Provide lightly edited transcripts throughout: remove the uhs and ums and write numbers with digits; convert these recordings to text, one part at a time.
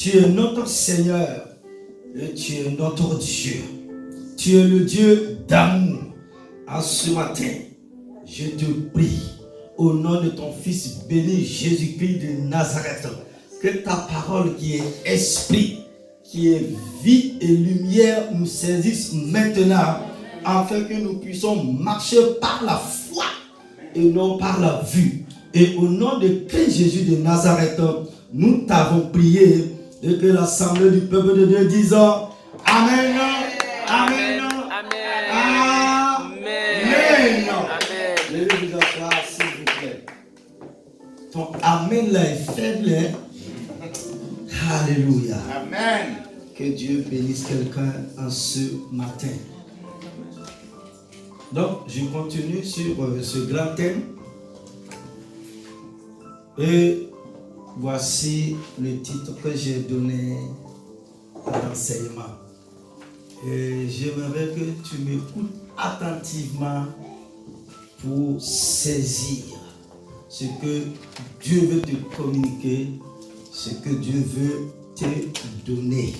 Tu es notre Seigneur et tu es notre Dieu. Tu es le Dieu d'amour. En ce matin, je te prie, au nom de ton Fils béni Jésus-Christ de Nazareth, que ta parole qui est esprit, qui est vie et lumière nous saisisse maintenant, afin que nous puissions marcher par la foi et non par la vue. Et au nom de Christ Jésus de Nazareth, nous t'avons prié et que l'assemblée du peuple de Dieu dise Amen, Amen, Amen, Amen. Levez vous asseoir, s'il vous plaît. Ton Amen là est faible. Alléluia. Amen. Que Dieu bénisse quelqu'un en ce matin. Donc, je continue sur ce grand thème. Et voici le titre que j'ai donné à l'enseignement. Et j'aimerais que tu m'écoutes attentivement pour saisir ce que Dieu veut te communiquer, ce que Dieu veut te donner.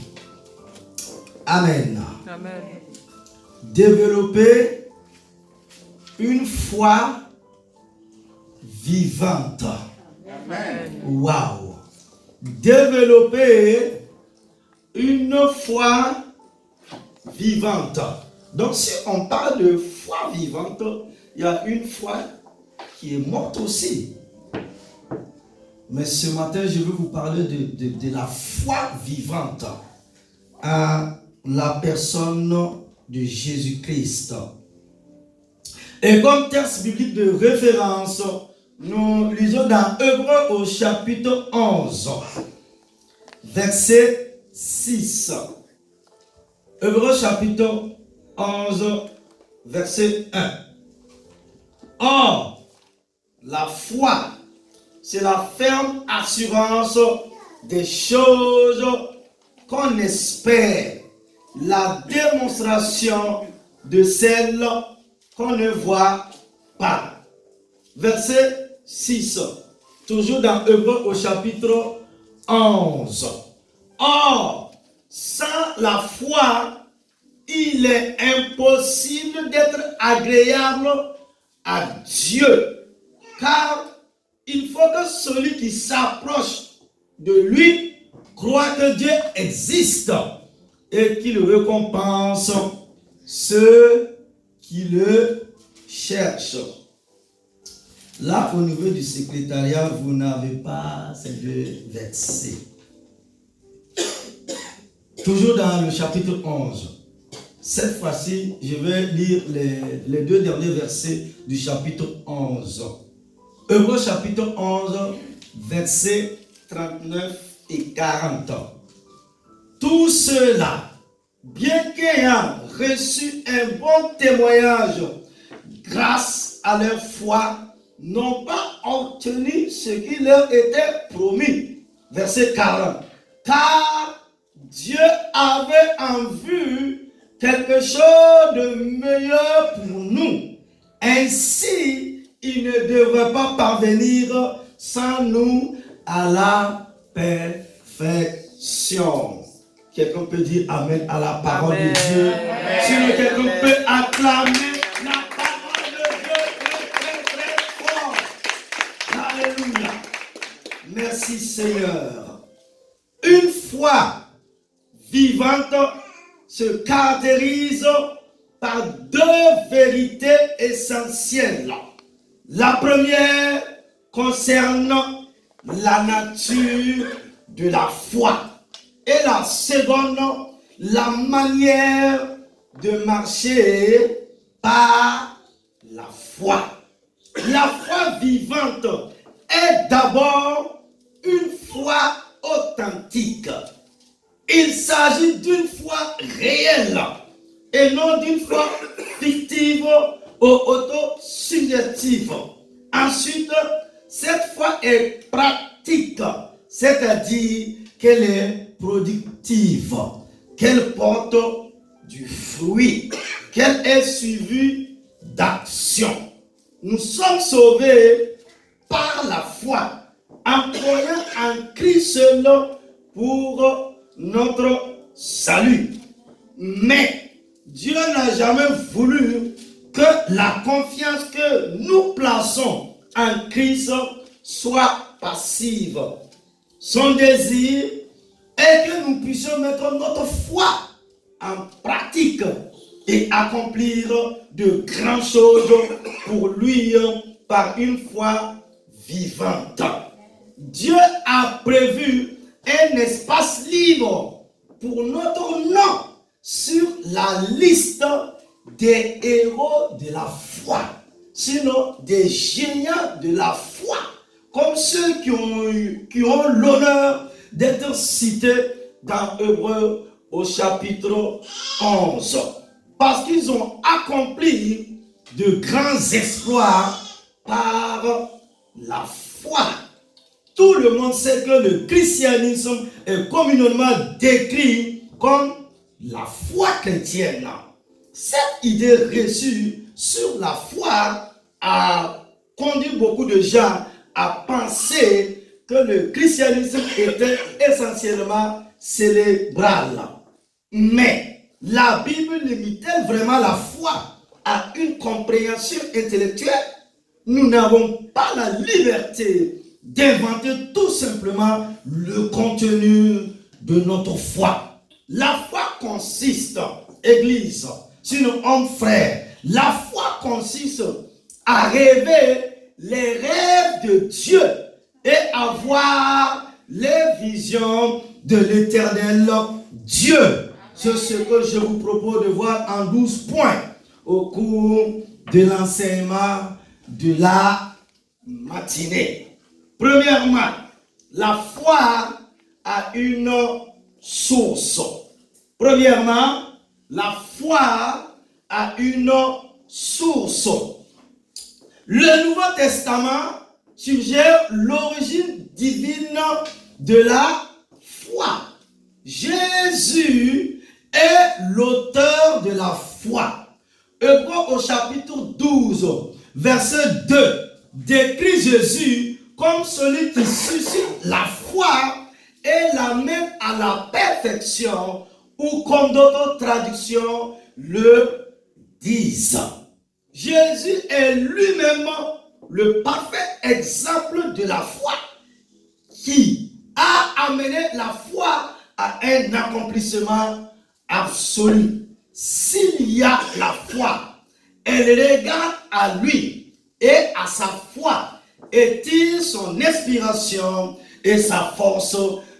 Amen. Amen. Développer une foi vivante. Amen. Waouh. Développer une foi vivante. Donc si on parle de foi vivante, il y a une foi qui est morte aussi. Mais ce matin, je veux vous parler de la foi vivante à la personne de Jésus-Christ. Et comme texte biblique de référence, nous lisons dans Hébreux au chapitre 11, verset 6. Hébreux chapitre 11, verset 1. Or, la foi, c'est la ferme assurance des choses qu'on espère, la démonstration de celles qu'on ne voit pas. Verset 6, toujours dans Hébreux au chapitre 11. Or, sans la foi, il est impossible d'être agréable à Dieu, car il faut que celui qui s'approche de lui croit que Dieu existe et qu'il récompense ceux qui le cherchent. Là, au niveau du secrétariat, vous n'avez pas ces deux versets. Toujours dans le chapitre 11. Cette fois-ci, je vais lire les deux derniers versets du chapitre 11. Hébreux chapitre 11, versets 39 et 40. Tous ceux-là, bien qu'ayant reçu un bon témoignage grâce à leur foi, n'ont pas obtenu ce qui leur était promis. Verset 40. Car Dieu avait en vue quelque chose de meilleur pour nous. Ainsi, il ne devrait pas parvenir sans nous à la perfection. Quelqu'un peut dire Amen à la parole de Dieu. Si quelqu'un peut acclamer la parole de Dieu très, très, très fort. Alléluia. Merci Seigneur. Une foi vivante se caractérise par deux vérités essentielles. La première concerne la nature de la foi et la seconde, la manière de marcher par la foi. La foi vivante est d'abord une foi authentique. Il s'agit d'une foi réelle et non d'une foi fictive ou auto-suggestive. Ensuite, cette foi est pratique, c'est-à-dire qu'elle est productive, qu'elle porte du fruit, qu'elle est suivie d'action. Nous sommes sauvés par la foi en croyant en Christ seul pour notre salut. Mais Dieu n'a jamais voulu que la confiance que nous plaçons en Christ soit passive. Son désir est que nous puissions mettre notre foi en pratique et accomplir de grandes choses pour lui par une foi vivante. Dieu a prévu un espace libre pour notre nom sur la liste des héros de la foi, sinon des géants de la foi, comme ceux qui ont l'honneur d'être cités dans Hébreux au chapitre 11. Parce qu'ils ont accompli de grands exploits par la foi. Tout le monde sait que le christianisme est communément décrit comme la foi chrétienne. Cette idée reçue sur la foi a conduit beaucoup de gens à penser que le christianisme était essentiellement cérébral. Mais la Bible limite-t-elle vraiment la foi à une compréhension intellectuelle? Nous n'avons pas la liberté d'inventer tout simplement le contenu de notre foi. La foi consiste, Église, sinon homme frère, la foi consiste à rêver les rêves de Dieu et à voir les visions de l'éternel Dieu. C'est ce que je vous propose de voir en 12 points au cours de l'enseignement de la matinée. Premièrement, la foi a une source. Premièrement, la foi a une source. Le Nouveau Testament suggère l'origine divine de la foi. Jésus est l'auteur de la foi. Hébreux au chapitre 12, verset 2, décrit Jésus comme celui qui suscite la foi et l'amène à la perfection, ou comme d'autres traductions le disent. Jésus est lui-même le parfait exemple de la foi qui a amené la foi à un accomplissement absolu. S'il y a la foi, elle regarde à lui et à sa foi et tire son inspiration et sa force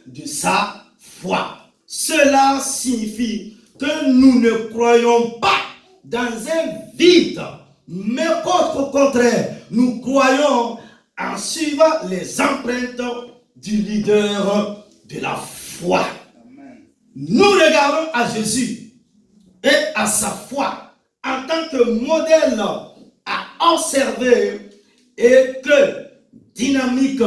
de sa foi. Cela signifie que nous ne croyons pas dans un vide, mais qu'au contraire, nous croyons en suivant les empreintes du leader de la foi. Amen. Nous regardons à Jésus et à sa foi en tant que modèle à observer et que dynamique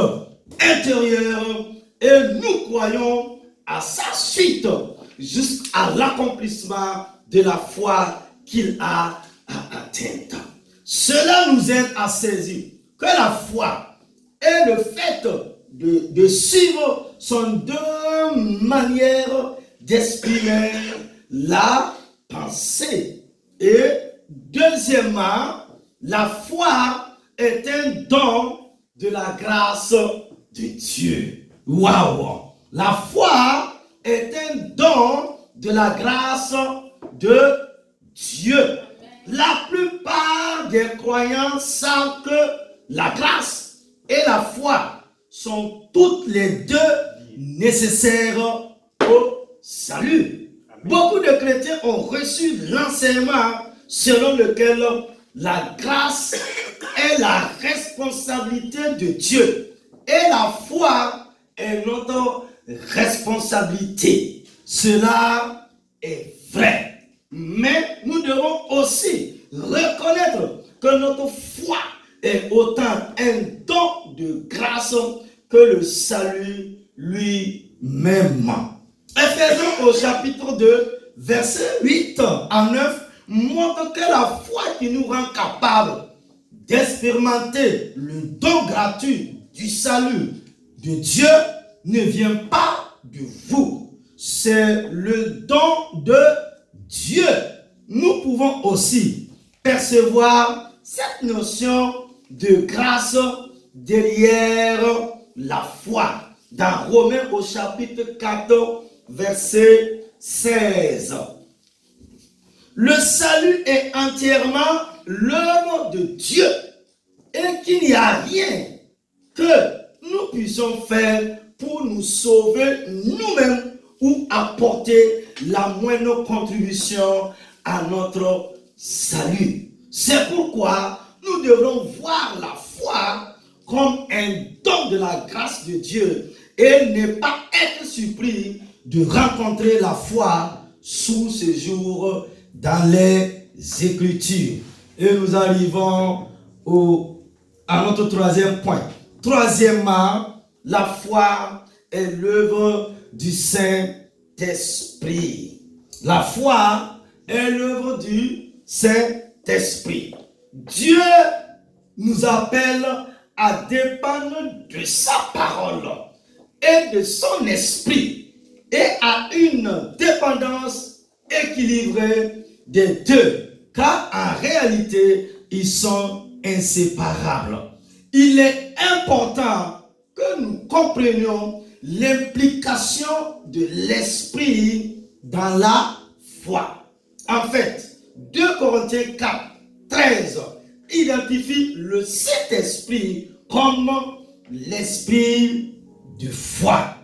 intérieure, et nous croyons à sa suite jusqu'à l'accomplissement de la foi qu'il a atteinte. Cela nous aide à saisir que la foi est le fait de suivre son deux manières d'exprimer la pensée. Et deuxièmement, la foi est un don de la grâce de Dieu. Waouh! La foi est un don de la grâce de Dieu. La plupart des croyants savent que la grâce et la foi sont toutes les deux nécessaires au salut. Beaucoup de chrétiens ont reçu l'enseignement selon lequel la grâce est la responsabilité de Dieu et la foi est notre responsabilité. Cela est vrai. Mais nous devons aussi reconnaître que notre foi est autant un don de grâce que le salut lui-même. Ephésiens au chapitre 2, verset 8 à 9 montre que la foi qui nous rend capables d'expérimenter le don gratuit du salut de Dieu ne vient pas de vous. C'est le don de Dieu. Nous pouvons aussi percevoir cette notion de grâce derrière la foi. Dans Romains au chapitre 4, verset 16. Le salut est entièrement l'œuvre de Dieu et qu'il n'y a rien que nous puissions faire pour nous sauver nous-mêmes ou apporter la moindre contribution à notre salut. C'est pourquoi nous devrons voir la foi comme un don de la grâce de Dieu et ne pas être surpris de rencontrer la foi sous ce jour dans les Écritures. Et nous arrivons à notre troisième point. Troisièmement, la foi est l'œuvre du Saint-Esprit. La foi est l'œuvre du Saint-Esprit. Dieu nous appelle à dépendre de sa parole et de son esprit et à une dépendance équilibrée des deux, car en réalité, ils sont inséparables. Il est important que nous comprenions l'implication de l'esprit dans la foi. En fait, 2 Corinthiens 4, 13 identifie le Saint-Esprit comme l'esprit de foi.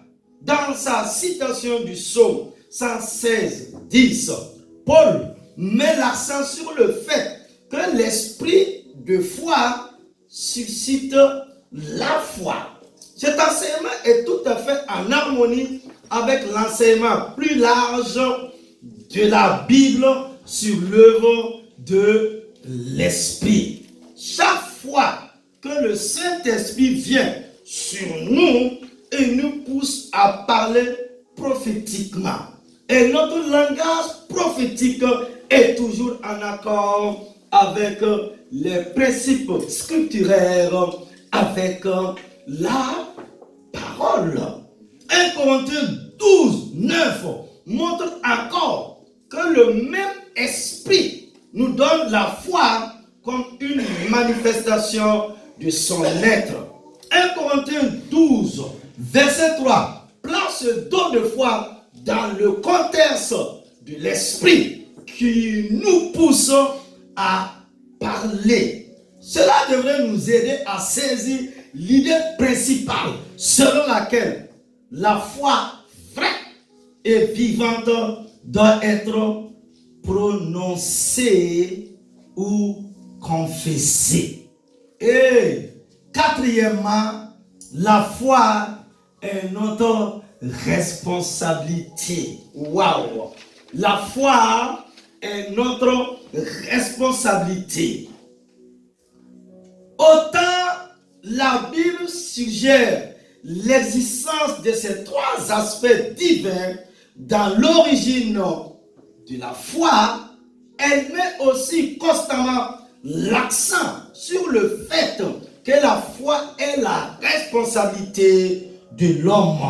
Dans sa citation du psaume 116, 10, Paul met l'accent sur le fait que l'esprit de foi suscite la foi. Cet enseignement est tout à fait en harmonie avec l'enseignement plus large de la Bible sur l'œuvre de l'Esprit. Chaque fois que le Saint-Esprit vient sur nous et nous pousse à parler prophétiquement, et notre langage prophétique est toujours en accord avec les principes scripturaires, avec la parole. 1 Corinthiens 12, 9 montre encore que le même esprit nous donne la foi comme une manifestation de son être. 1 Corinthiens 12, verset 3, place ce don de foi dans le contexte de l'esprit qui nous pousse à parler. Cela devrait nous aider à saisir l'idée principale selon laquelle la foi vraie et vivante doit être prononcée ou confessée. Et quatrièmement, la foi est notre responsabilité. Waouh! La foi est notre responsabilité. Autant la Bible suggère l'existence de ces trois aspects divins dans l'origine de la foi, elle met aussi constamment l'accent sur le fait que la foi est la responsabilité de l'homme.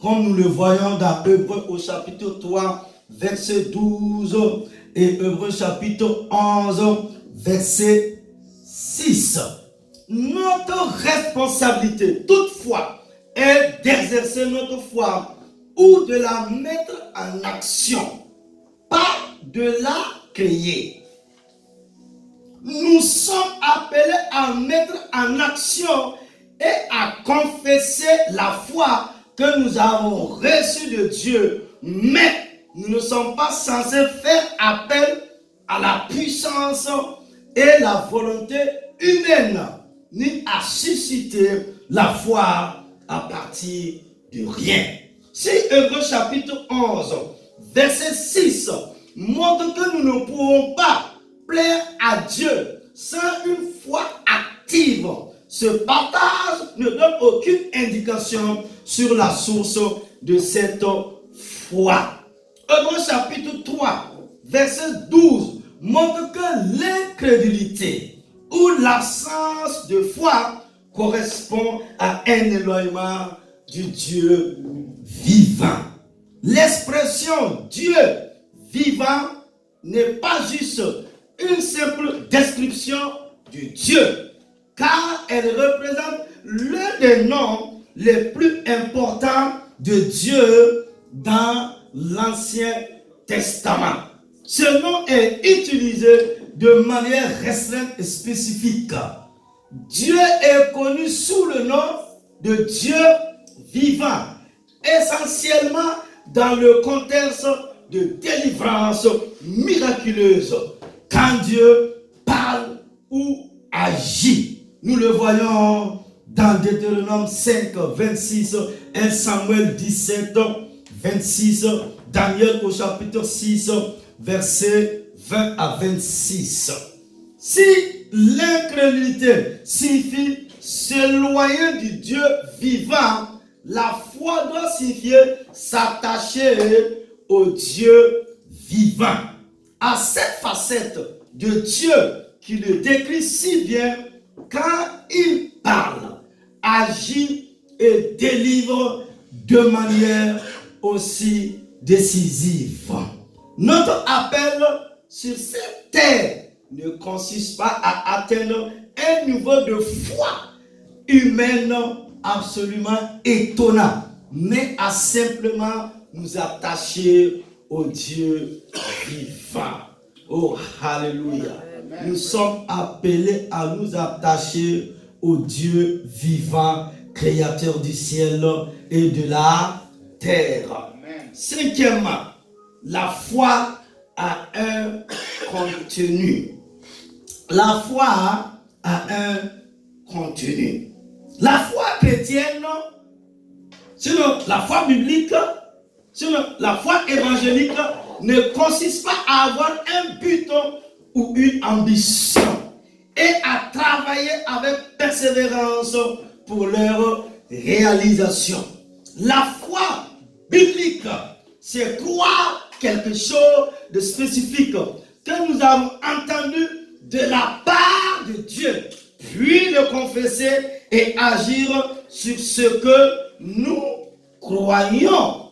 Comme nous le voyons dans Hébreux au chapitre 3, verset 12 et Hébreux chapitre 11, verset 6. Notre responsabilité, toutefois, est d'exercer notre foi ou de la mettre en action, pas de la créer. Nous sommes appelés à mettre en action et à confesser la foi que nous avons reçue de Dieu, mais nous ne sommes pas censés faire appel à la puissance et la volonté humaine, ni à susciter la foi à partir de rien. Si Hébreux chapitre 11, verset 6 montre que nous ne pouvons pas plaire à Dieu sans une foi active, ce passage ne donne aucune indication sur la source de cette foi. Hébreux chapitre 3, verset 12 montre que l'incrédulité ou l'absence de foi correspond à un éloignement du Dieu vivant. L'expression Dieu vivant n'est pas juste une simple description du Dieu, car elle représente l'un des noms les plus importants de Dieu dans l'Ancien Testament. Ce nom est utilisé de manière restreinte et spécifique. Dieu est connu sous le nom de Dieu vivant, essentiellement dans le contexte de délivrance miraculeuse, quand Dieu parle ou agit. Nous le voyons dans Deutéronome 5, 26, 1 Samuel 17, 26, Daniel au chapitre 6, versets 20 à 26. Si l'incrédulité signifie s'éloigner du Dieu vivant, la foi doit signifier s'attacher au Dieu vivant. À cette facette de Dieu qui le décrit si bien quand il parle, agit et délivre de manière aussi décisive. Notre appel sur cette terre ne consiste pas à atteindre un niveau de foi humaine absolument étonnant, mais à simplement nous attacher au Dieu vivant. Oh, alléluia. Nous sommes appelés à nous attacher au Dieu vivant, créateur du ciel et de la terre. Cinquièmement, la foi a un contenu. La foi a un contenu. La foi chrétienne, sinon la foi biblique, sinon la foi évangélique ne consiste pas à avoir un but ou une ambition et à travailler avec persévérance pour leur réalisation. La foi biblique, c'est croire quelque chose de spécifique que nous avons entendu de la part de Dieu, puis le confesser et agir sur ce que nous croyons.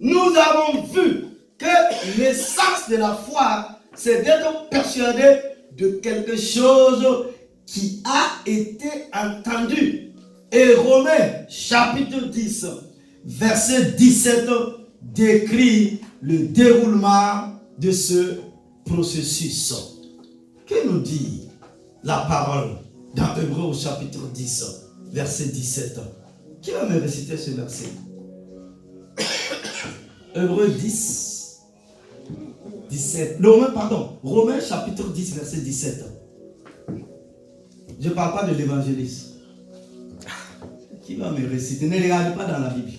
Nous avons vu que l'essence de la foi, c'est d'être persuadé de quelque chose qui a été entendu. Et Romains chapitre 10, verset 17 décrit le déroulement de ce processus. Que nous dit la parole dans Hébreux au chapitre 10, verset 17? Qui va me réciter ce verset? Hébreux 10, 17. Romains chapitre 10, verset 17. Je ne parle pas de l'évangéliste. Qui va me réciter? Ne regardez pas dans la Bible.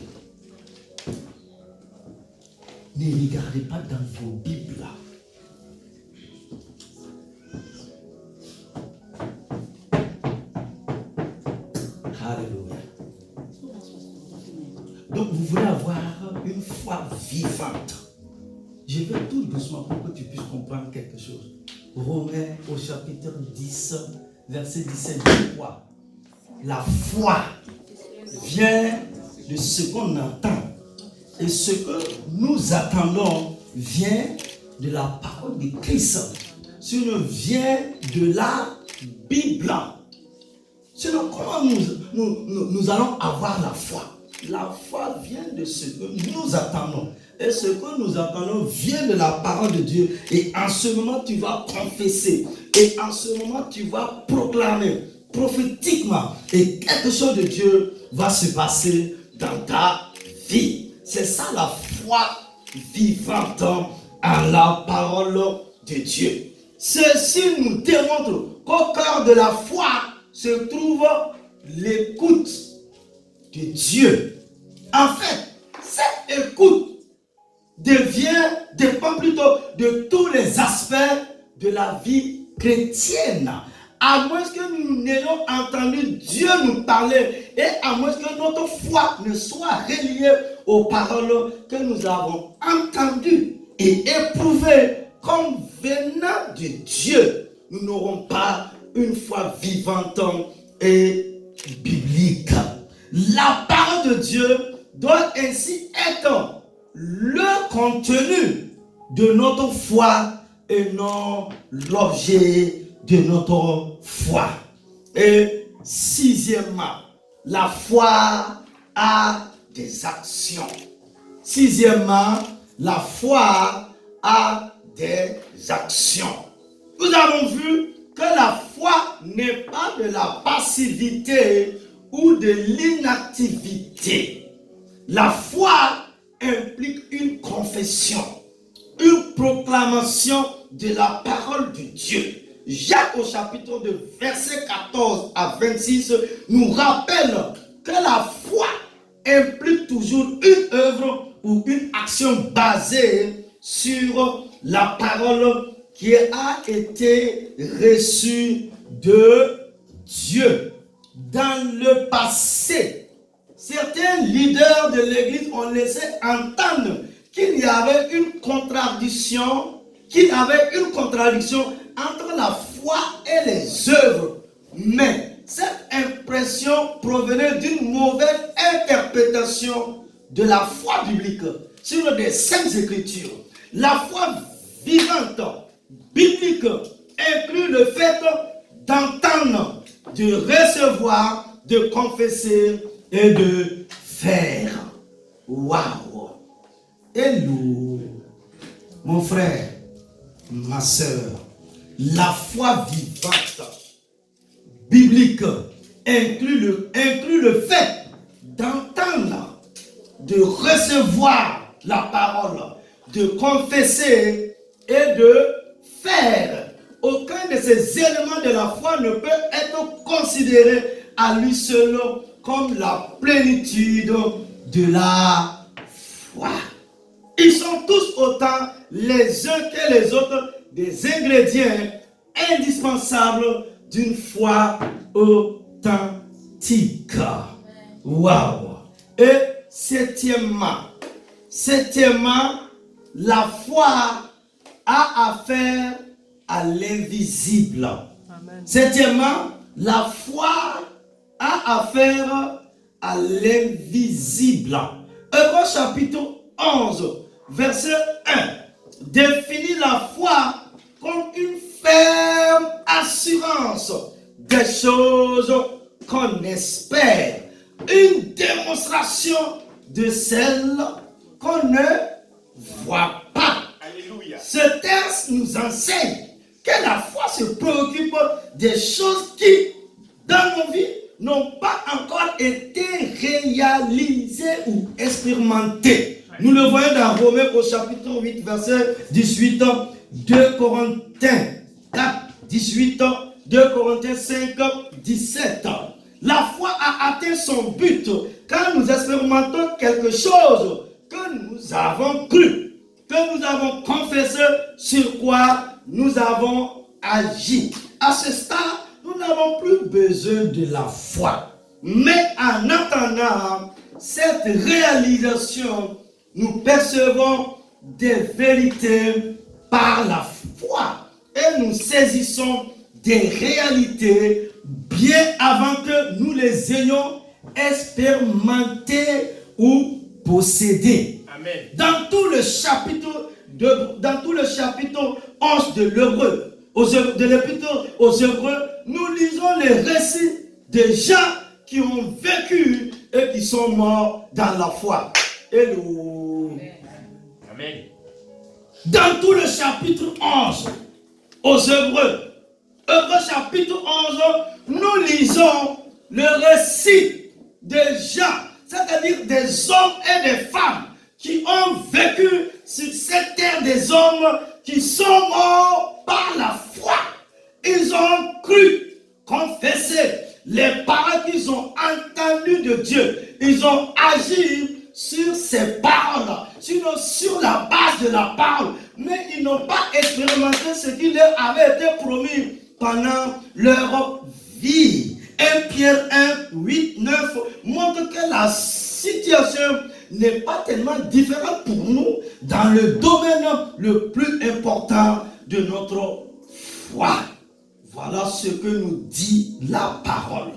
Ne regardez pas dans vos Bibles. Alléluia. Donc vous voulez avoir une foi vivante. Je vais tout doucement pour que tu puisses comprendre quelque chose. Romains au chapitre 10, verset 17, dit quoi? La foi vient de ce qu'on entend. Et ce que nous attendons vient de la parole de Christ. Sinon vient de la Bible. Sinon, comment nous allons avoir la foi? La foi vient de ce que nous attendons. Et ce que nous attendons vient de la parole de Dieu. Et en ce moment, tu vas confesser. Et en ce moment, tu vas proclamer prophétiquement. Et quelque chose de Dieu va se passer dans ta vie. C'est ça la foi vivante en la parole de Dieu. Ceci nous démontre qu'au cœur de la foi se trouve l'écoute de Dieu. En fait, cette écoute dépend plutôt de tous les aspects de la vie chrétienne. À moins que nous n'ayons entendu Dieu nous parler et à moins que notre foi ne soit reliée aux paroles que nous avons entendues et éprouvées comme venant de Dieu, nous n'aurons pas une foi vivante et biblique. La parole de Dieu doit ainsi être le contenu de notre foi et non l'objet de notre foi. Et sixièmement, la foi a des actions. Sixièmement, la foi a des actions. Nous avons vu que la foi n'est pas de la passivité ou de l'inactivité. La foi implique une confession, une proclamation de la parole de Dieu. Jacques au chapitre 2, versets 14 à 26, nous rappelle que la foi implique toujours une œuvre ou une action basée sur la parole qui a été reçue de Dieu. Dans le passé, certains leaders de l'Église ont laissé entendre qu'il y avait une contradiction, entre la foi et les œuvres. Mais cette impression provenait d'une mauvaise interprétation de la foi biblique sur les Saintes Écritures. La foi vivante, biblique, inclut le fait d'entendre, de recevoir, de confesser et de faire. Waouh! Hello, mon frère, ma soeur, la foi vivante, biblique, inclut le fait d'entendre, de recevoir la parole, de confesser et de faire. Aucun de ces éléments de la foi ne peut être considéré à lui seul comme la plénitude de la foi. Ils sont tous autant les uns que les autres des ingrédients indispensables d'une foi authentique. Waouh! Et septièmement, la foi a affaire à l'invisible. Septièmement, la foi a affaire à l'invisible. Hébreux chapitre 11, verset 1, définit la foi comme une ferme assurance des choses qu'on espère, une démonstration de celles qu'on ne voit pas. Alléluia. Ce texte nous enseigne que la foi se préoccupe des choses qui, dans nos vies, n'ont pas encore été réalisées ou expérimentées. Nous le voyons dans Romains au chapitre 8, verset 18, 2 Corinthiens 4, 18, 2 Corinthiens 5, 17. La foi a atteint son but quand nous expérimentons quelque chose que nous avons cru, que nous avons confessé, sur quoi nous avons agi. À ce stade, nous n'avons plus besoin de la foi. Mais en attendant cette réalisation, nous percevons des vérités par la foi et nous saisissons des réalités bien avant que nous les ayons expérimentées ou possédées. Amen. Dans tout le chapitre 11 de l'Hébreu, de l'Épître aux Hébreux, nous lisons les récits des gens qui ont vécu et qui sont morts dans la foi. Hello. Amen. Dans tout le chapitre 11 aux Hébreux, chapitre 11, nous lisons le récit des gens, c'est-à-dire des hommes et des femmes qui ont vécu sur cette terre, des hommes qui sont morts par la foi. Ils ont cru, confessé les paroles qu'ils ont entendues de Dieu. Ils ont agi sur ces paroles, sinon sur la base de la parole, mais ils n'ont pas expérimenté ce qui leur avait été promis pendant leur vie. 1 Pierre 1, 8, 9 montre que la situation n'est pas tellement différente pour nous dans le domaine le plus important de notre foi. Voilà ce que nous dit la parole.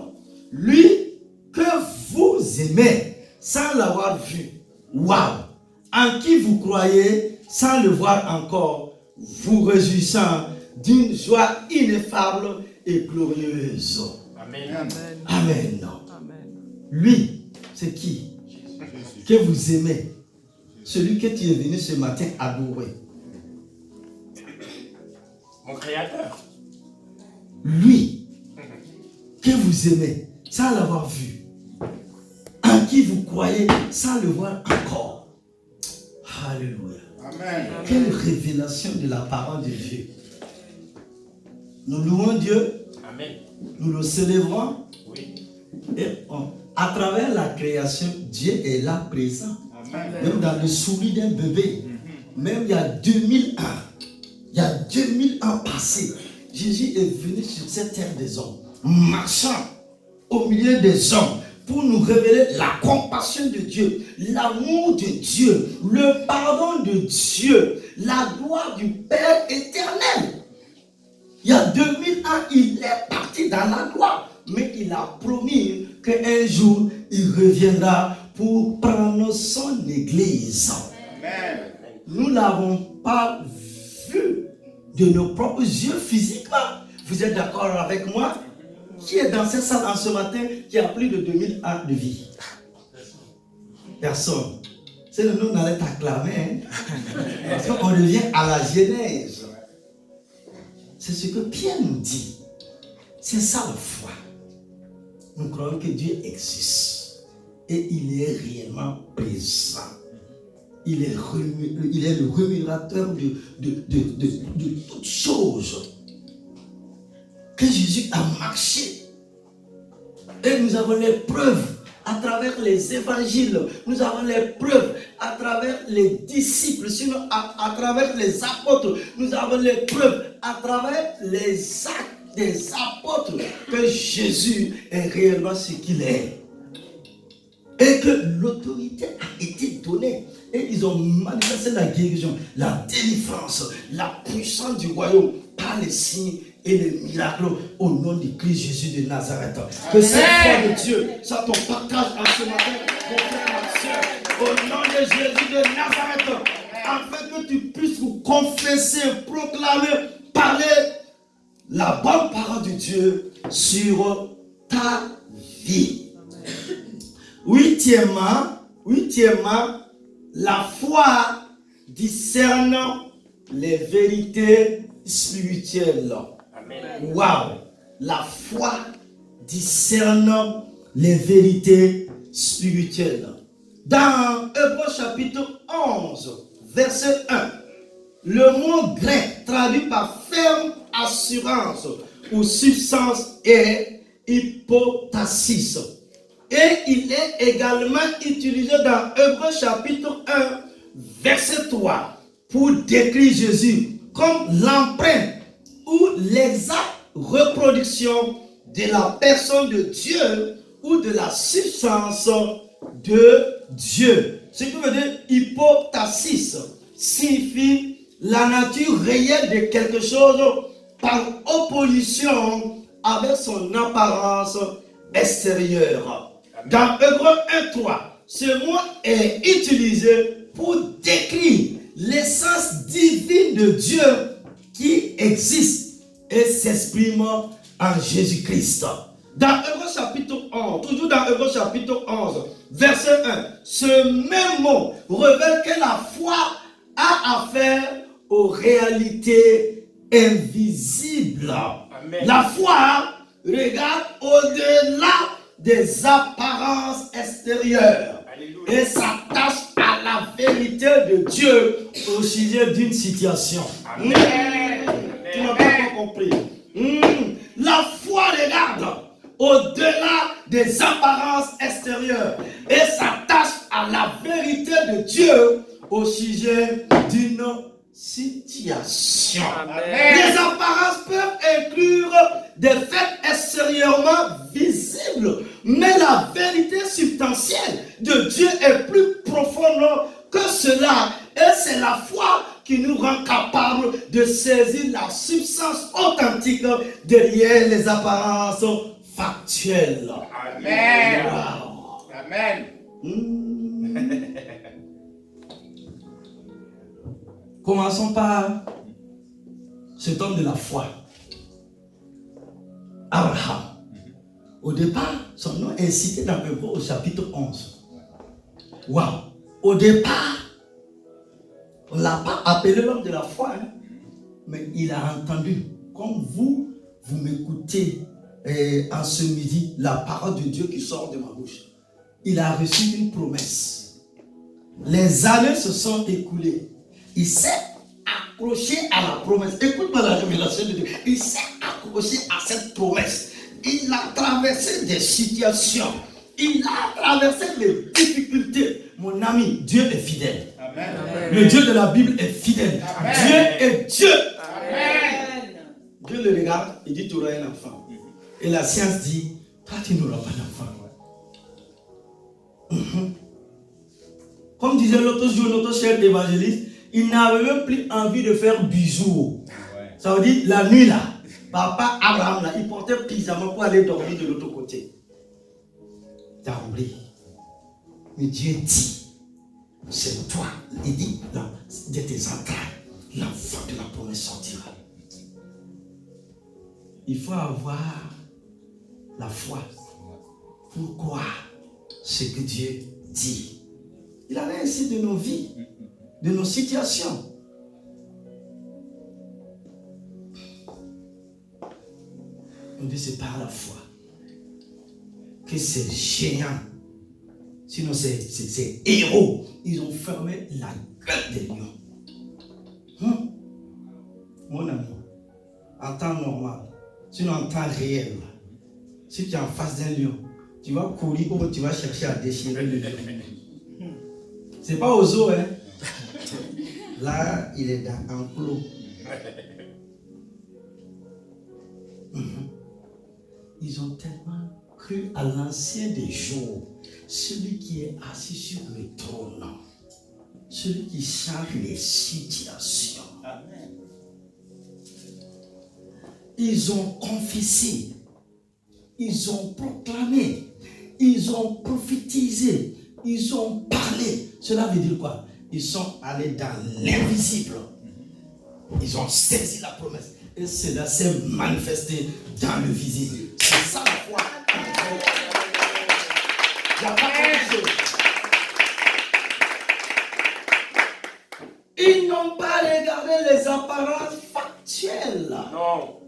Lui que vous aimez sans l'avoir vu, waouh, en qui vous croyez sans le voir encore, vous réjouissant d'une joie ineffable et glorieuse. Amen. Amen. Amen. Lui, c'est qui? Que vous aimez. Celui que tu es venu ce matin adorer. Mon Créateur. Lui, que vous aimez sans l'avoir vu. En qui vous croyez sans le voir encore. Alléluia. Amen. Quelle révélation de la parole de Dieu. Nous louons Dieu, Amen. nous le célébrons. Oui. Et à travers la création, Dieu est là présent. Amen. Même dans le souris d'un bébé. Même il y a 2000 ans. Il y a 2000 ans passés. Jésus est venu sur cette terre des hommes, marchant au milieu des hommes pour nous révéler la compassion de Dieu, l'amour de Dieu, le pardon de Dieu, la gloire du Père éternel. Il y a 2000 ans, il est parti dans la gloire, mais il a promis qu'un jour, il reviendra pour prendre son église. Amen. Nous ne l'avons pas vu de nos propres yeux physiquement. Vous êtes d'accord avec moi? Qui est dans cette salle en ce matin qui a plus de 2000 ans de vie? Personne. C'est le nom qu'on allait t'acclamer. Parce qu'on revient à la Genèse. C'est ce que Pierre nous dit. C'est ça la foi. Nous croyons que Dieu existe. Et il est réellement présent. Il est le rémunérateur de toutes choses. Que Jésus a marché. Et nous avons les preuves à travers les évangiles. Nous avons les preuves à travers les disciples, sinon à travers les apôtres. Nous avons les preuves à travers les actes des apôtres que Jésus est réellement ce qu'il est. Et que l'autorité a été donnée. Et ils ont manifesté la guérison, la délivrance, la puissance du royaume par les signes et les miracles au nom du Christ Jésus de Nazareth. Que cette foi de Dieu soit ton partage en ce matin, mon frère, ma soeur, au nom de Jésus de Nazareth, afin que tu puisses vous confesser, proclamer, parler la bonne parole de Dieu sur ta vie. Huitièmement, la foi discerne les vérités spirituelles. Amen. Waouh! La foi discerne les vérités spirituelles. Dans Hébreux chapitre 11, verset 1, le mot grec traduit par ferme assurance ou substance est hypotasis. Et il est également utilisé dans Hébreux chapitre 1, verset 3, pour décrire Jésus comme l'empreinte ou l'exacte reproduction de la personne de Dieu ou de la substance de Dieu. Ce qui veut dire hypotasis signifie la nature réelle de quelque chose par opposition avec son apparence extérieure. Dans Hébreux 1.3, ce mot est utilisé pour décrire l'essence divine de Dieu qui existe et s'exprime en Jésus-Christ. Dans Hébreux chapitre 11, toujours dans Hébreux chapitre 11, verset 1, ce même mot révèle que la foi a affaire aux réalités invisibles. Amen. La foi regarde au-delà des apparences extérieures. Alléluia. Et s'attache à la vérité de Dieu au sujet d'une situation. Amen. Tu n'as pas compris. La foi regarde au-delà des apparences extérieures et s'attache à la vérité de Dieu au sujet d'une situation. Amen. Les apparences peuvent inclure des faits extérieurement visibles, mais la vérité substantielle de Dieu est plus profonde que cela. Et c'est la foi qui nous rend capables de saisir la substance authentique derrière les apparences factuelles. Amen. Wow. Amen. Commençons par cet homme de la foi, Abraham. Au départ, son nom est cité dans Hébreux au chapitre 11. Waouh! Au départ, on ne l'a pas appelé l'homme de la foi, hein? Mais il a entendu, comme vous m'écoutez en ce midi, la parole de Dieu qui sort de ma bouche. Il a reçu une promesse. Les années se sont écoulées. Il s'est accroché à la promesse. Écoute-moi la révélation de Dieu. Il s'est accroché à cette promesse. Il a traversé des situations. Il a traversé des difficultés. Mon ami, Dieu est fidèle. Amen. Le Dieu de la Bible est fidèle. Amen. Dieu est Dieu. Amen. Dieu le regarde et dit, tu auras un enfant. Et la science dit, toi tu n'auras pas d'enfant. Comme disait l'autre jour, notre cher évangéliste, il n'avait même plus envie de faire bisous. Ça veut dire, la nuit là, papa Abraham là, il portait pyjama pour aller dormir de l'autre côté. T'as oublié. Mais Dieu dit, c'est toi. Il dit, non, de tes entrailles, l'enfant de la promesse sortira. Il faut avoir la foi pour croire ce que Dieu dit. Il en est ainsi de nos vies, de nos situations. On dit c'est par la foi que ces géants, sinon ces héros, ils ont fermé la gueule des lions. Mon ami, en temps normal, sinon en temps réel, si tu es en face d'un lion, tu vas courir ou tu vas chercher à déchirer le lion. C'est pas aux eaux, hein. Là, il est dans un clos. Ils ont tellement cru à l'ancien des jours, celui qui est assis sur le trône, celui qui change les situations. Amen. Ils ont confessé, ils ont proclamé, ils ont prophétisé, ils ont parlé. Cela veut dire quoi? Ils sont allés dans l'invisible. Ils ont saisi la promesse. Et cela s'est manifesté dans le visible. C'est ça la foi. Il n'y a pas autre chose. Ils n'ont pas regardé les apparences factuelles. Non.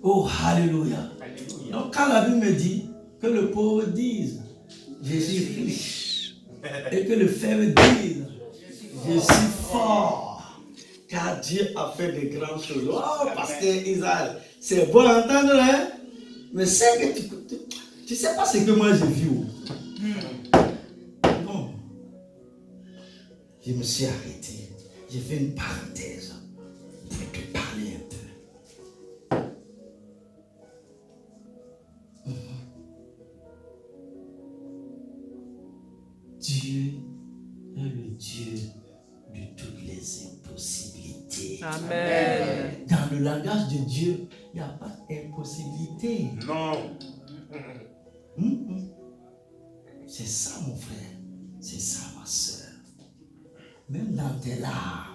Oh, alléluia. Alléluia. Donc quand la Bible me dit que le pauvre dise, je suis riche, et que le faible dise, je suis fort, car Dieu a fait de grandes choses. Oh, pasteur Israël, c'est bon à entendre, hein? Mais c'est que tu sais pas ce que moi j'ai vu. Non. Je me suis arrêté. J'ai fait une parenthèse pour te parler un peu. Dieu est le Dieu de toutes les impossibilités. Amen. Dans le langage de Dieu, il n'y a pas d'impossibilité. Non. C'est ça, mon frère. C'est ça, ma soeur. Même dans tes larmes,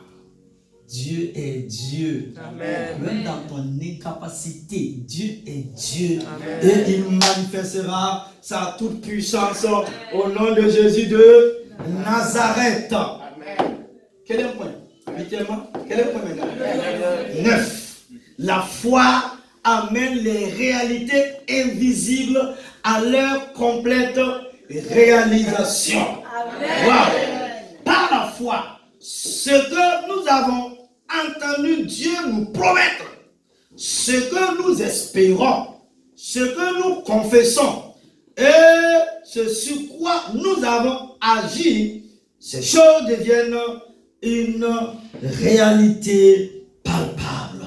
Dieu est Dieu. Amen. Même dans ton incapacité, Dieu est Dieu. Amen. Et il manifestera sa toute puissance au nom de Jésus de Nazareth. Amen. Quel est le point? Huitièmement, quel est le point maintenant? 9. La foi amène les réalités invisibles à leur complète réalisation. Wow. Par la foi, ce que nous avons entendu Dieu nous promettre, ce que nous espérons, ce que nous confessons et ce sur quoi nous avons agi, ces choses deviennent une réalité palpable.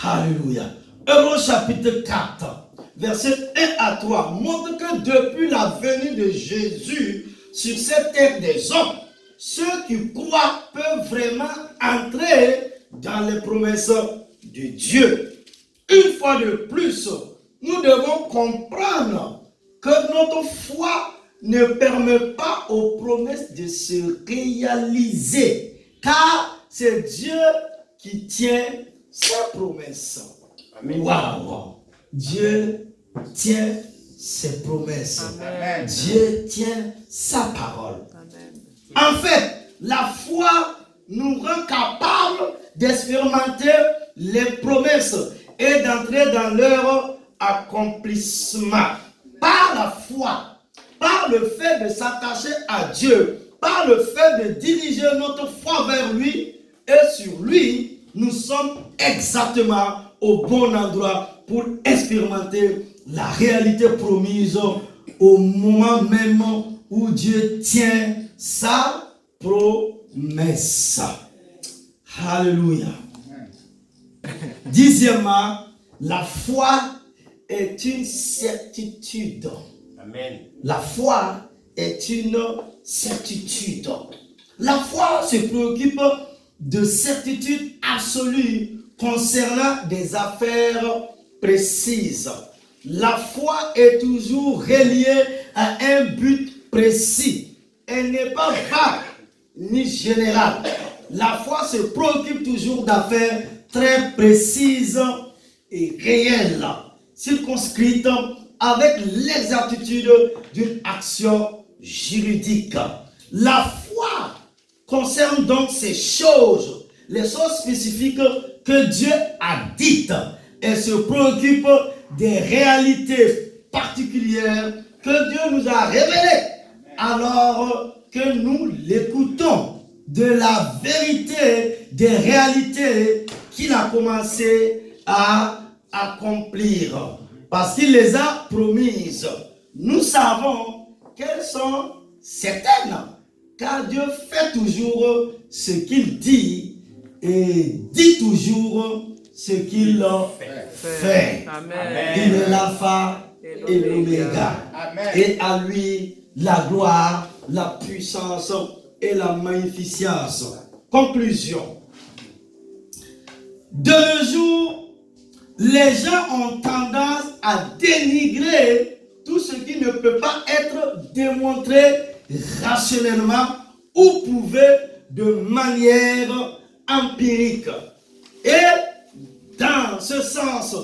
Alléluia. Hébreux chapitre 4, verset 1 à 3 montre que depuis la venue de Jésus sur cette terre des hommes, ceux qui croient peuvent vraiment entrer dans les promesses de Dieu. Une fois de plus, nous devons comprendre que notre foi ne permet pas aux promesses de se réaliser, car c'est Dieu qui tient ses promesses. Waouh! Dieu tient ses promesses. Amen. Dieu tient sa parole. Amen. En fait, la foi nous rend capables d'expérimenter les promesses et d'entrer dans leur accomplissement. Par la foi, par le fait de s'attacher à Dieu, par le fait de diriger notre foi vers lui et sur lui, nous sommes exactement au bon endroit pour expérimenter la réalité promise au moment même où Dieu tient sa promesse. Alléluia. Dixièmement, la foi est une certitude. Amen. La foi est une certitude. La foi se préoccupe de certitude absolue concernant des affaires précises. La foi est toujours reliée à un but précis. Elle n'est pas vague ni générale. La foi se préoccupe toujours d'affaires très précises et réelles, circonscrites avec l'exactitude d'une action juridique. La foi concerne donc ces choses, les choses spécifiques que Dieu a dites. Elle se préoccupe des réalités particulières que Dieu nous a révélées alors que nous l'écoutons, de la vérité des réalités qu'il a commencé à accomplir parce qu'il les a promises. Nous savons qu'elles sont certaines car Dieu fait toujours ce qu'il dit et dit toujours ce qu'il fait. Amen. Il est l'alpha et l'oméga. Et à lui la gloire, la puissance et la magnificence. Conclusion. De nos jours, les gens ont tendance à dénigrer tout ce qui ne peut pas être démontré rationnellement ou prouvé de manière empirique. Et dans ce sens,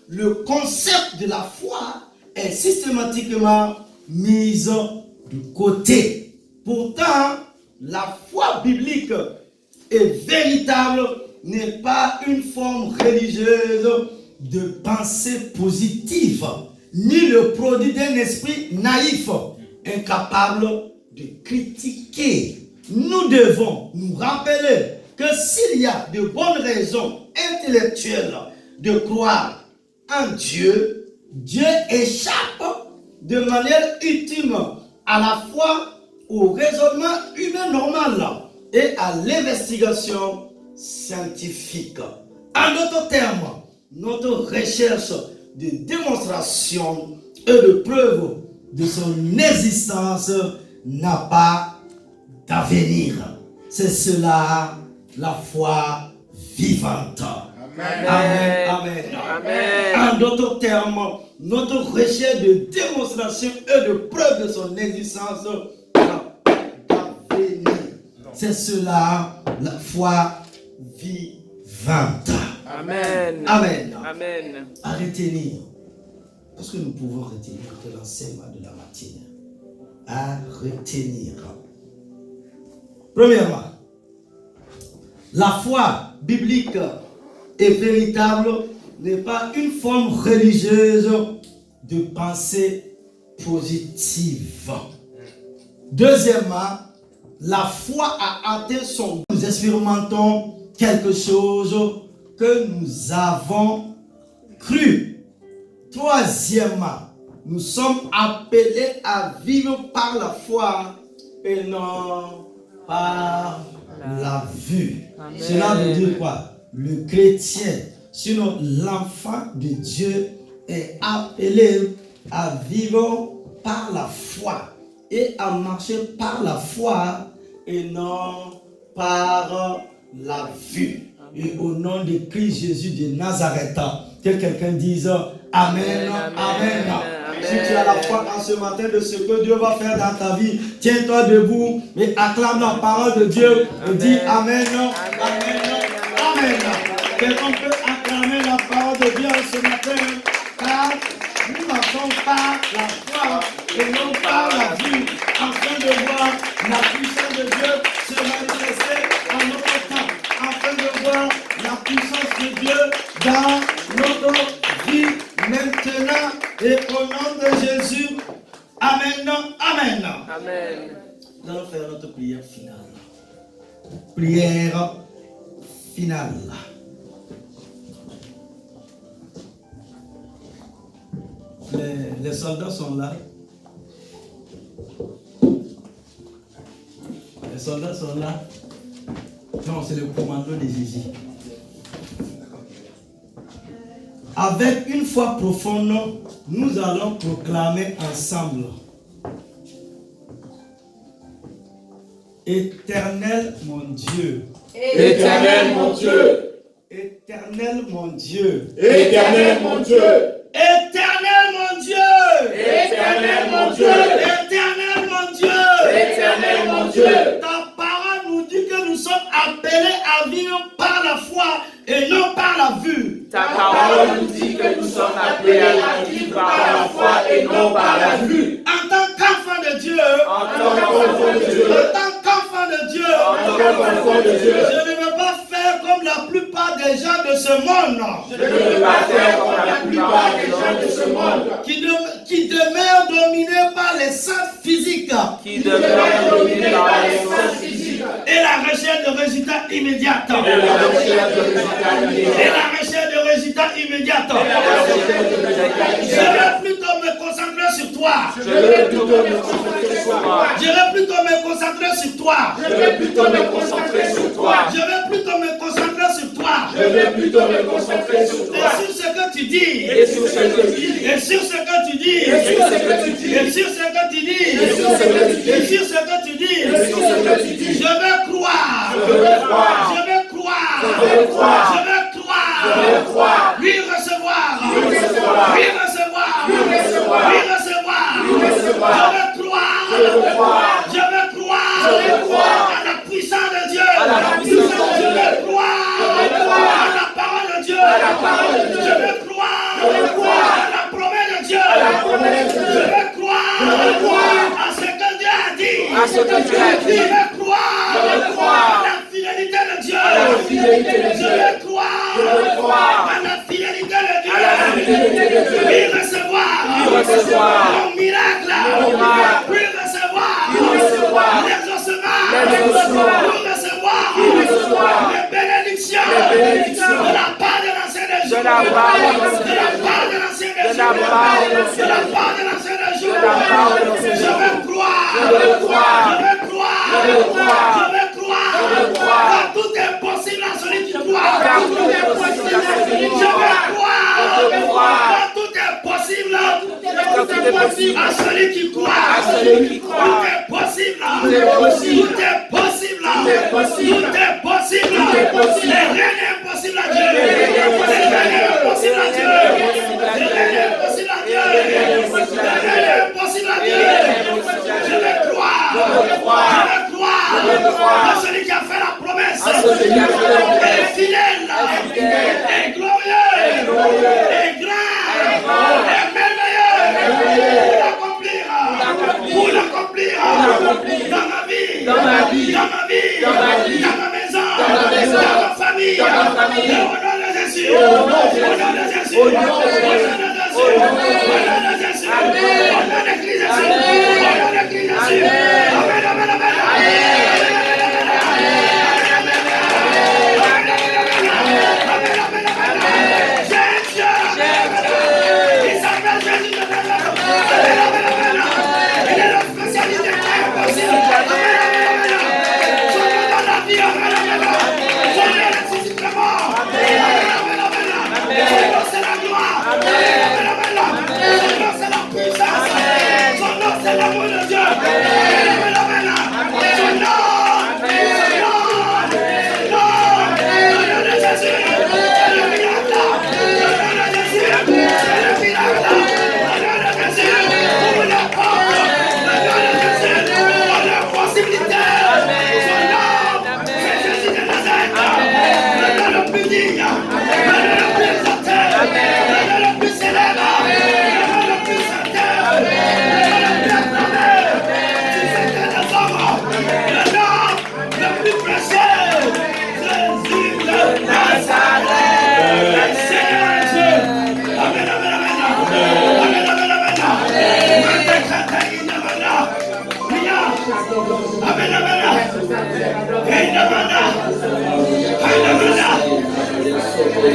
le concept de la foi est systématiquement mis de côté. Pourtant, la foi biblique est véritable, n'est pas une forme religieuse de pensée positive, ni le produit d'un esprit naïf, incapable de critiquer. Nous devons nous rappeler que s'il y a de bonnes raisons intellectuelles de croire en Dieu, Dieu échappe de manière ultime à la fois au raisonnement humain normal et à l'investigation scientifique. En d'autres termes, notre recherche de démonstration et de preuve de son existence n'a pas d'avenir. C'est cela la foi vivante. Amen. Amen. Amen. Amen. En d'autres termes, notre recherche de démonstration et de preuve de son existence n'a pas d'avenir. C'est cela la foi vivante. Amen. Amen. Amen. À retenir, parce que nous pouvons retenir que l'enseignement de la matinée. À retenir. Premièrement, la foi biblique et véritable n'est pas une forme religieuse de pensée positive. Deuxièmement, la foi a atteint son but. Nous expérimentons quelque chose que nous avons cru. Troisièmement, nous sommes appelés à vivre par la foi et non par la vue. Amen. Cela veut dire quoi? Le chrétien, sinon l'enfant de Dieu, est appelé à vivre par la foi et à marcher par la foi et non par la vue. Et au nom de Christ Jésus de Nazareth, que quelqu'un dise Amen, Amen, Amen. Si tu as la foi en ce matin de ce que Dieu va faire dans ta vie, tiens-toi debout et acclame la parole de Dieu et dis Amen, Amen, Amen. Quelqu'un peut acclamer la parole de Dieu ce matin, car nous marchons par la foi et non par la vue, afin de voir la puissance de Dieu se manifester en notre temps, afin de voir la puissance de Dieu dans notre vie maintenant et au nom de Jésus. Amen, Amen. Amen. Nous allons faire notre prière finale. Prière finale. Les soldats sont là. Les soldats sont là. Non, c'est le commando de Jésus. Avec une foi profonde, nous allons proclamer ensemble. Éternel mon Dieu. Éternel mon Dieu. Éternel mon Dieu. Éternel mon Dieu. Éternel mon Dieu. Éternel mon Dieu. Éternel mon Dieu. Éternel mon Dieu. Ta parole nous dit que nous sommes appelés à vivre par la foi et non par la vue. Ta parole nous dit que nous sommes appelés à vivre par la foi et non par la vue. En tant qu'enfant de Dieu, En tant qu'enfant de Dieu. en tant qu'enfant de Dieu, En tant qu'enfant de Dieu. je ne veux pas faire comme la plupart des gens de ce monde Je ne veux pas faire comme la plupart des gens de ce monde qui demeurent dominés par les sens physiques qui demeurent dominés par les sens physiques et la recherche de résultats immédiats. et la recherche de résultats Et immédiats. la recherche de résultats immédiats. Je vais plutôt me concentrer sur toi. Je vais plutôt me concentrer sur toi. Je vais plutôt me concentrer sur toi. Je vais plutôt me concentrer sur toi. Je vais plutôt me concentrer sur toi. Je vais plutôt me concentrer sur toi. Et sur ce que tu dis. Et sur ce que tu dis. Et sur ce que tu dis. Et sur ce que tu dis. Et sur ce que tu dis. Et sur ce que tu dis. Et sur ce que tu dis. Et sur ce que tu dis. Je vais croire. Je veux croire. Je vais croire. Je veux croire. Je vais croire. Je veux croire. Lui recevoir. Lui recevoir. Lui recevoir. Lui recevoir. Lui recevoir. Lui recevoir. Je vais croire. Je veux croire. Je vais croire. Je veux croire. À la puissance de Dieu. À la puissance de Dieu. Je vais croire. Je veux croire. À la parole de Dieu. À la parole de Dieu. Je vais croire. Je veux croire. À la promesse de Dieu. À la promesse de Dieu. Je vais croire. Je veux croire. À ce que Dieu a dit. À ce que Dieu a dit. Je vais croire. Je veux croire. À la fidélité de Dieu. À la fidélité de Je Dieu. vais croire. Je veux croire. À la fidélité de Dieu. À la fidélité de Dieu. Puis recevoir. Puis recevoir. Mon miracle. Mon miracle. Puis recevoir. Puis recevoir. L'exaucement. L'exaucement. Puis recevoir. Puis recevoir. Les bénédictions. Les bénédictions. De la part de l'ancien des jours. De la part de l'ancien De la part de l'ancien des De la jours. part de l'ancien De la part de l'ancien des jours. De la part de l'ancien Je vais croire. Je veux croire. Je vais croire. Je veux croire. Je vais croire. Je veux croire. Car tout est possible à celui qui croit. Car tout est possible à celui qui Je vais croit. croire. Je veux croire. Car tout est possible Car tout est possible à celui qui croit. à celui qui croit. Tout est possible. Tout est possible. Tout est possible. Tout est possible. Tout est possible. Tout est possible. Et rien n'est impossible à Dieu. Et rien n'est impossible à Et rien n'est impossible à Dieu. Dieu. Et rien n'est impossible à Dieu. Et rien n'est impossible à Et rien n'est impossible à Dieu. Et rien n'est impossible à Je vais croire. Je veux croire. Je vais croire. Je veux croire. À celui qui a fait la promesse. À celui qui a fait la promesse. Est fidèle. fidèle. Est glorieux. Est glorieux. Est grand. Est grand. Est merveilleux. merveilleux. Pour l'accomplir. Pour l'accomplir. Dans ma vie. Dans ma vie. Dans ma vie. Dans ma vie. Dans ma maison. Dans ma maison. Dans ma famille. Dans ma famille. Et au nom de Jésus. Au nom de Jésus. Au nom de Jésus. Au nom de Jésus. Au nom de Jésus. Au nom de Jésus. Amen. Au nom de Christ Jésus. Amen. Au nom de Christ Jésus. Amen. Amen, amen, amen.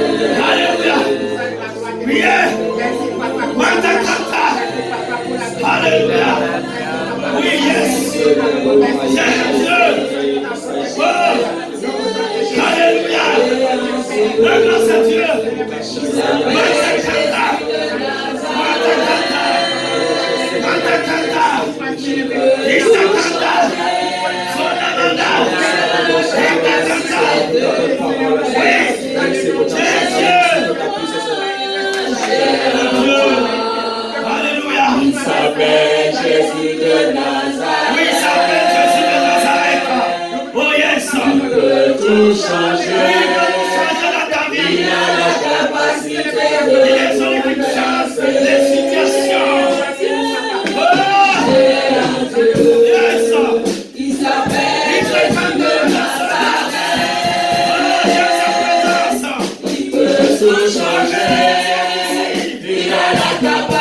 Alléluia. Priez. Matakata. Alléluia. Oui, yes. C'est Dieu. Oh. Alléluia. La grâce à Dieu. Matakata. Matakata. Matakata. Istakata. Sonamanda. Matakata. Oui. C'est Dieu. Alléluia. Il s'appelle Jésus de Nazareth. Oui, il s'appelle Jésus de Nazareth. Oh yes. Il peut tout changer. Il peut tout changer dans ta vie. Il a la capacité Il est celui qui change les situations. Oh yes. Il s'appelle Il te Jésus de Nazareth. Oh yes, sa présence. Il peut tout changer. Il a la capacité